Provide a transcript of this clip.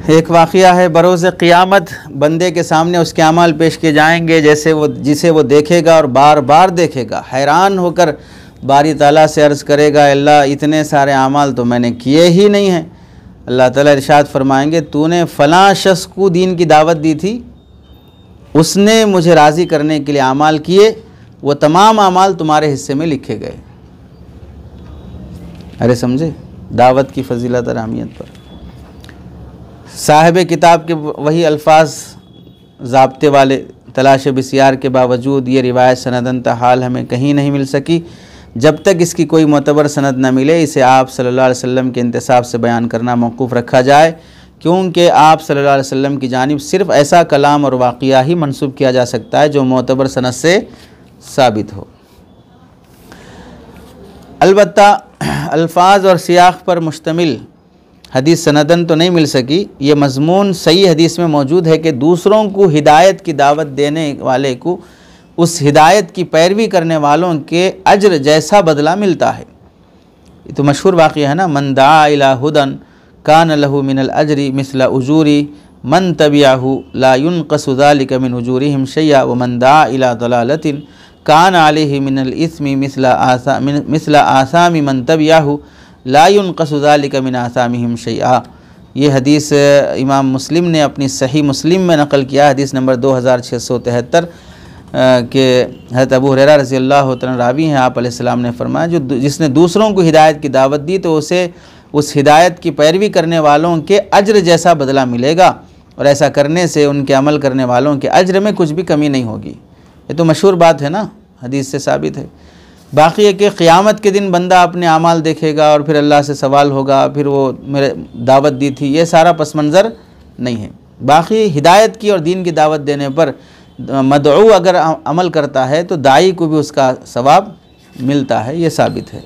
एक वाक़या है, बरोज़ क़ियामत बंदे के सामने उसके अमाल पेश किए जाएंगे जिसे वो देखेगा और बार बार देखेगा। हैरान होकर बारी ताला से अर्ज़ करेगा, अल्लाह इतने सारे अमाल तो मैंने किए ही नहीं हैं। अल्लाह ताला इरशाद फरमाएंगे, तूने फ़लाँ शख्स को दीन की दावत दी थी, उसने मुझे राज़ी करने के लिए अमाल किए, वो तमाम अमाल तुम्हारे हिस्से में लिखे गए। अरे समझे दावत की फ़जीलत और अहमियत पर। साहिब किताब के वही अल्फाज ज़ाब्ते वाले तलाश बिस्यार के बावजूद ये रिवायत सनदन तहाल हमें कहीं नहीं मिल सकी। जब तक इसकी कोई मोतबर सनद न मिले इसे आप सल्लल्लाहु अलैहि वसल्लम के इंतसाब से बयान करना मौकूफ़ रखा जाए, क्योंकि आप सल्लल्लाहु अलैहि वसल्लम की जानिब सिर्फ़ ऐसा कलाम और वाक़िया ही मंसूब किया जा सकता है जो मोतबर सनद से साबित हो। अलबत्ता अल्फाज और सियाक़ पर मुश्तमिल हदीस सनदन तो नहीं मिल सकी। ये मज़मून सही हदीस में मौजूद है कि दूसरों को हिदायत की दावत देने वाले को उस हिदायत की पैरवी करने वालों के अज्र जैसा बदला मिलता है। ये तो मशहूर वाक़या है ना, मन दा इला हुदन कान लहू मिनल अजरी मिसला उजूरी मन तबियाहू ला युनक़सु ज़ालिका मिन उजूरिहिम शैया व मन दा इला दलालतिन कान अलैहि मिनल इस्मी मिसला आसामी मन तबियाहू ला युनक़सु ज़ालिका मिन आसामिहिम शैया। ये हदीस इमाम मुस्लिम ने अपनी सही मुस्लिम में नकल किया, हदीस नंबर 2673 के हज़रत अबू हुरैरा रज़ी अल्लाह तआला रावी हैं। आप अलैहिस्सलाम ने फरमाया, जिसने दूसरों को हिदायत की दावत दी तो उसे उस हिदायत की पैरवी करने वालों के अज्र जैसा बदला मिलेगा, और ऐसा करने से उनके अमल करने वालों के अज्र में कुछ भी कमी नहीं होगी। ये तो मशहूर बात है ना, हदीस से साबित है। बाकी है कि क़ियामत के दिन बंदा अपने अमाल देखेगा और फिर अल्लाह से सवाल होगा, फिर वो मेरे दावत दी थी, ये सारा पस मंज़र नहीं है। बाकी हिदायत की और दीन की दावत देने पर मदऊ अगर अमल करता है तो दाई को भी उसका सवाब मिलता है, ये साबित है।